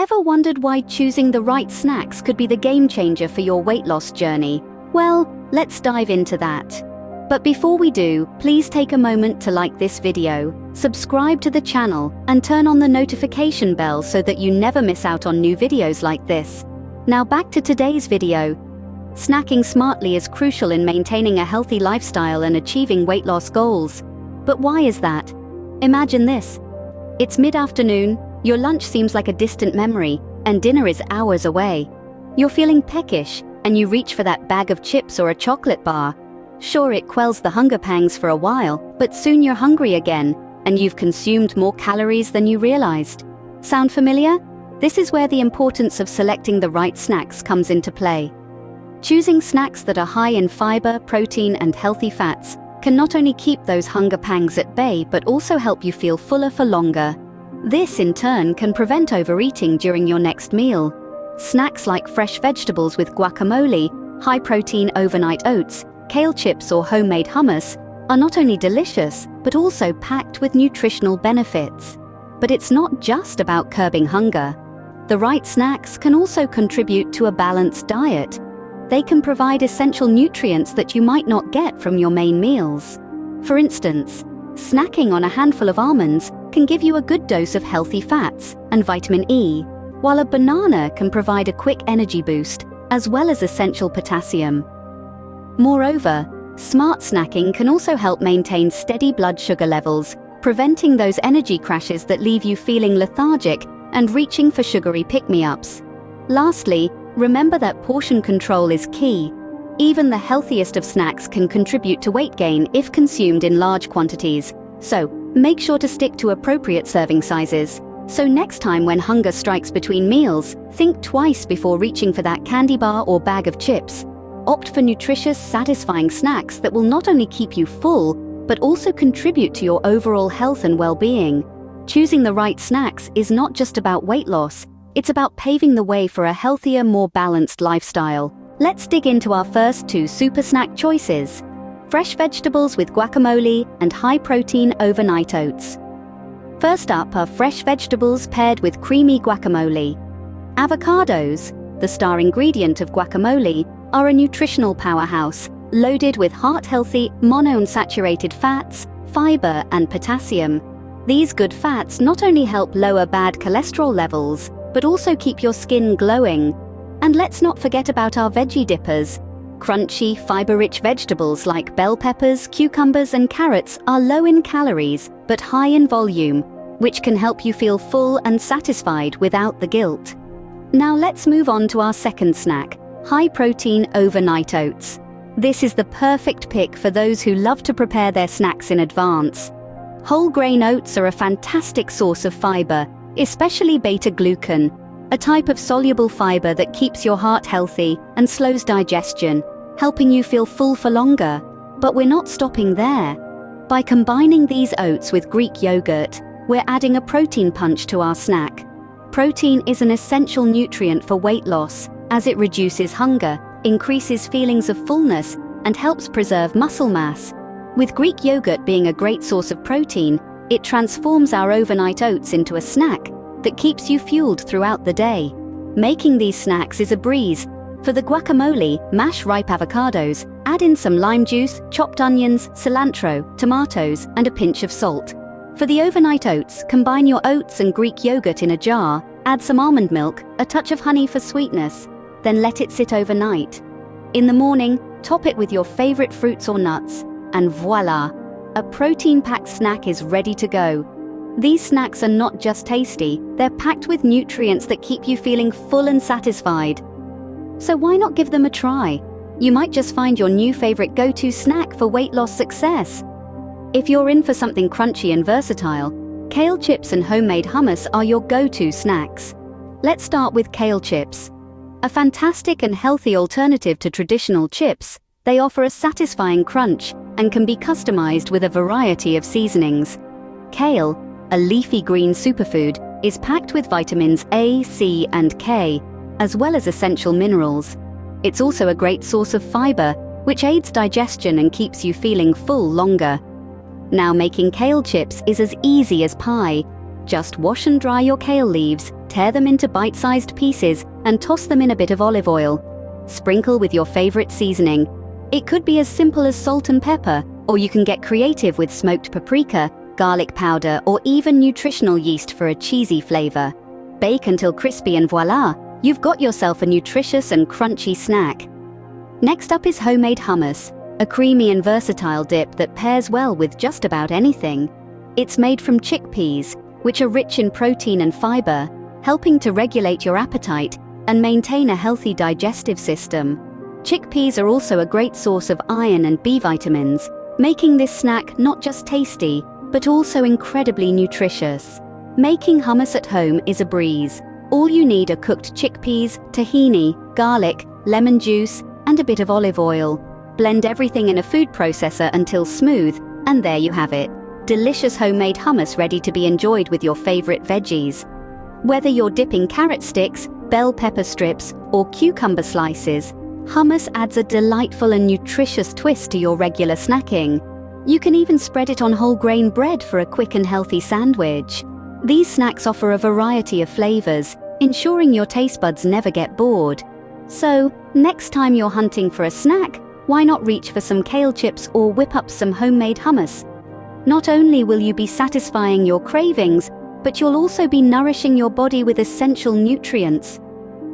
Ever wondered why choosing the right snacks could be the game changer for your weight loss journey? Well, let's dive into that. But before we do, please take a moment to like this video, subscribe to the channel, and turn on the notification bell so that you never miss out on new videos like this. Now back to today's video. Snacking smartly is crucial in maintaining a healthy lifestyle and achieving weight loss goals. But why is that? Imagine this. It's mid-afternoon, your lunch seems like a distant memory, and dinner is hours away. You're feeling peckish, and you reach for that bag of chips or a chocolate bar. Sure, it quells the hunger pangs for a while, but soon you're hungry again, and you've consumed more calories than you realized. Sound familiar? This is where the importance of selecting the right snacks comes into play. Choosing snacks that are high in fiber, protein, and healthy fats can not only keep those hunger pangs at bay, but also help you feel fuller for longer. This, in turn, can prevent overeating during your next meal. Snacks like fresh vegetables with guacamole, high-protein overnight oats, kale chips or homemade hummus are not only delicious, but also packed with nutritional benefits. But it's not just about curbing hunger. The right snacks can also contribute to a balanced diet. They can provide essential nutrients that you might not get from your main meals. For instance, snacking on a handful of almonds can give you a good dose of healthy fats and vitamin E, while a banana can provide a quick energy boost, as well as essential potassium. Moreover, smart snacking can also help maintain steady blood sugar levels, preventing those energy crashes that leave you feeling lethargic and reaching for sugary pick-me-ups. Lastly, remember that portion control is key. Even the healthiest of snacks can contribute to weight gain if consumed in large quantities, so make sure to stick to appropriate serving sizes. So next time when hunger strikes between meals, think twice before reaching for that candy bar or bag of chips. Opt for nutritious, satisfying snacks that will not only keep you full, but also contribute to your overall health and well-being. Choosing the right snacks is not just about weight loss, it's about paving the way for a healthier, more balanced lifestyle. Let's dig into our first two super snack choices: fresh vegetables with guacamole and high-protein overnight oats. First up are fresh vegetables paired with creamy guacamole. Avocados, the star ingredient of guacamole, are a nutritional powerhouse, loaded with heart-healthy, monounsaturated fats, fiber, and potassium. These good fats not only help lower bad cholesterol levels, but also keep your skin glowing. And let's not forget about our veggie dippers. Crunchy, fiber-rich vegetables like bell peppers, cucumbers, and carrots are low in calories, but high in volume, which can help you feel full and satisfied without the guilt. Now let's move on to our second snack: high-protein overnight oats. This is the perfect pick for those who love to prepare their snacks in advance. Whole grain oats are a fantastic source of fiber, especially beta-glucan, a type of soluble fiber that keeps your heart healthy and slows digestion, helping you feel full for longer. But we're not stopping there. By combining these oats with Greek yogurt, we're adding a protein punch to our snack. Protein is an essential nutrient for weight loss, as it reduces hunger, increases feelings of fullness, and helps preserve muscle mass. With Greek yogurt being a great source of protein, it transforms our overnight oats into a snack that keeps you fueled throughout the day. Making these snacks is a breeze. For the guacamole, mash ripe avocados, add in some lime juice, chopped onions, cilantro, tomatoes, and a pinch of salt. For the overnight oats, combine your oats and Greek yogurt in a jar, add some almond milk, a touch of honey for sweetness, then let it sit overnight. In the morning, top it with your favorite fruits or nuts, and voila! A protein-packed snack is ready to go. These snacks are not just tasty, they're packed with nutrients that keep you feeling full and satisfied. So why not give them a try? You might just find your new favorite go-to snack for weight loss success. If you're in for something crunchy and versatile, kale chips and homemade hummus are your go-to snacks. Let's start with kale chips. A fantastic and healthy alternative to traditional chips, they offer a satisfying crunch and can be customized with a variety of seasonings. Kale, a leafy green superfood, is packed with vitamins A, C, and K, as well as essential minerals. It's also a great source of fiber, which aids digestion and keeps you feeling full longer. Now, making kale chips is as easy as pie. Just wash and dry your kale leaves, tear them into bite-sized pieces, and toss them in a bit of olive oil. Sprinkle with your favorite seasoning. It could be as simple as salt and pepper, or you can get creative with smoked paprika, garlic powder, or even nutritional yeast for a cheesy flavor. Bake until crispy and voila, you've got yourself a nutritious and crunchy snack. Next up is homemade hummus, a creamy and versatile dip that pairs well with just about anything. It's made from chickpeas, which are rich in protein and fiber, helping to regulate your appetite and maintain a healthy digestive system. Chickpeas are also a great source of iron and B vitamins, making this snack not just tasty, but also incredibly nutritious. Making hummus at home is a breeze. All you need are cooked chickpeas, tahini, garlic, lemon juice, and a bit of olive oil. Blend everything in a food processor until smooth, and there you have it. Delicious homemade hummus ready to be enjoyed with your favorite veggies. Whether you're dipping carrot sticks, bell pepper strips, or cucumber slices, hummus adds a delightful and nutritious twist to your regular snacking. You can even spread it on whole grain bread for a quick and healthy sandwich. These snacks offer a variety of flavors, ensuring your taste buds never get bored. So, next time you're hunting for a snack, why not reach for some kale chips or whip up some homemade hummus? Not only will you be satisfying your cravings, but you'll also be nourishing your body with essential nutrients.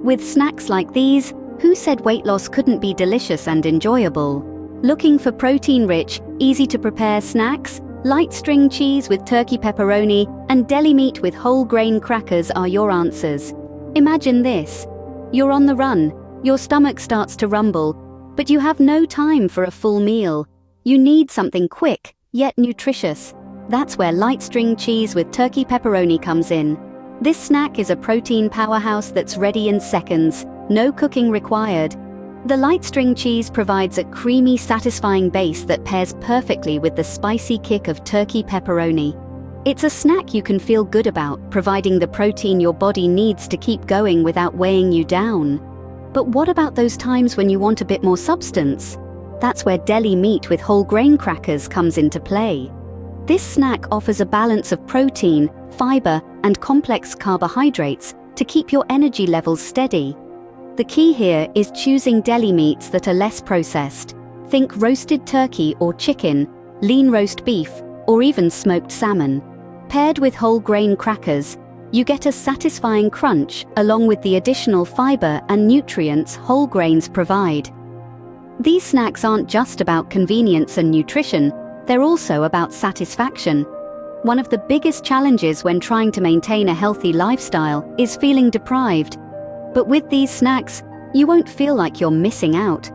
With snacks like these, who said weight loss couldn't be delicious and enjoyable? Looking for protein-rich, easy-to-prepare snacks? Light string cheese with turkey pepperoni and deli meat with whole grain crackers are your answers. Imagine this. You're on the run, your stomach starts to rumble, but you have no time for a full meal. You need something quick, yet nutritious. That's where light string cheese with turkey pepperoni comes in. This snack is a protein powerhouse that's ready in seconds, no cooking required. The light string cheese provides a creamy, satisfying base that pairs perfectly with the spicy kick of turkey pepperoni. It's a snack you can feel good about, providing the protein your body needs to keep going without weighing you down. But what about those times when you want a bit more substance? That's where deli meat with whole grain crackers comes into play. This snack offers a balance of protein, fiber, and complex carbohydrates to keep your energy levels steady. The key here is choosing deli meats that are less processed. Think roasted turkey or chicken, lean roast beef, or even smoked salmon. Paired with whole grain crackers, you get a satisfying crunch along with the additional fiber and nutrients whole grains provide. These snacks aren't just about convenience and nutrition, they're also about satisfaction. One of the biggest challenges when trying to maintain a healthy lifestyle is feeling deprived. But with these snacks, you won't feel like you're missing out.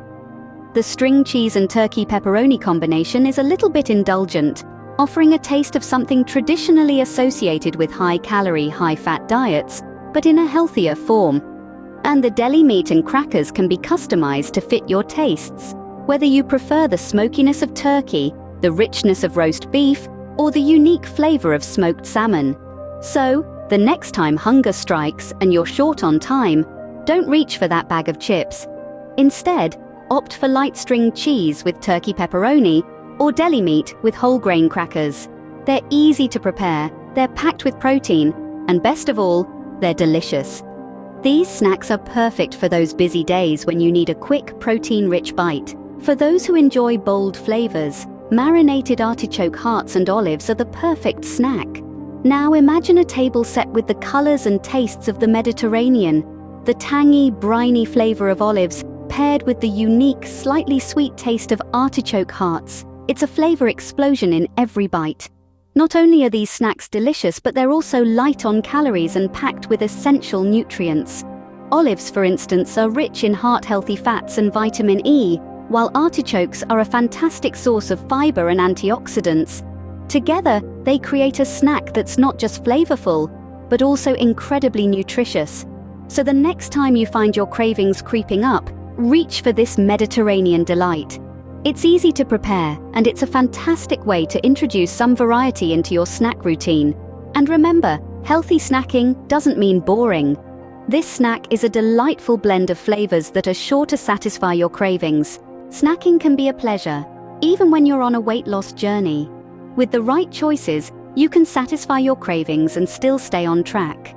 The string cheese and turkey pepperoni combination is a little bit indulgent, offering a taste of something traditionally associated with high-calorie, high-fat diets, but in a healthier form. And the deli meat and crackers can be customized to fit your tastes, whether you prefer the smokiness of turkey, the richness of roast beef, or the unique flavor of smoked salmon. So, the next time hunger strikes and you're short on time, don't reach for that bag of chips. Instead, opt for light string cheese with turkey pepperoni or deli meat with whole grain crackers. They're easy to prepare, they're packed with protein, and best of all, they're delicious. These snacks are perfect for those busy days when you need a quick, protein-rich bite. For those who enjoy bold flavors, marinated artichoke hearts and olives are the perfect snack. Now imagine a table set with the colors and tastes of the Mediterranean. The tangy, briny flavor of olives paired with the unique, slightly sweet taste of artichoke hearts. It's a flavor explosion in every bite. Not only are these snacks delicious, but they're also light on calories and packed with essential nutrients. Olives, for instance, are rich in heart-healthy fats and vitamin E, while artichokes are a fantastic source of fiber and antioxidants. Together, they create a snack that's not just flavorful, but also incredibly nutritious. So the next time you find your cravings creeping up, reach for this Mediterranean delight. It's easy to prepare, and it's a fantastic way to introduce some variety into your snack routine. And remember, healthy snacking doesn't mean boring. This snack is a delightful blend of flavors that are sure to satisfy your cravings. Snacking can be a pleasure, even when you're on a weight loss journey. With the right choices, you can satisfy your cravings and still stay on track.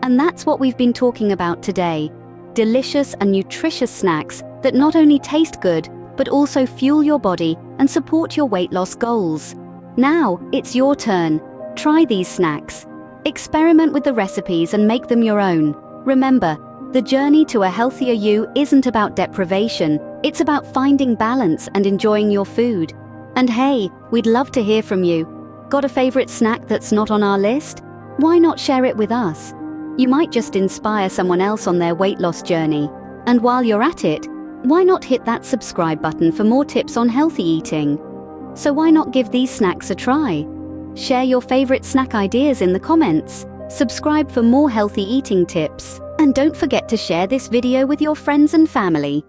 And that's what we've been talking about today. Delicious and nutritious snacks that not only taste good, but also fuel your body and support your weight loss goals. Now, it's your turn. Try these snacks. Experiment with the recipes and make them your own. Remember, the journey to a healthier you isn't about deprivation, it's about finding balance and enjoying your food. And hey, we'd love to hear from you. Got a favorite snack that's not on our list? Why not share it with us? You might just inspire someone else on their weight loss journey. And while you're at it, why not hit that subscribe button for more tips on healthy eating? So why not give these snacks a try? Share your favorite snack ideas in the comments. Subscribe for more healthy eating tips. And don't forget to share this video with your friends and family.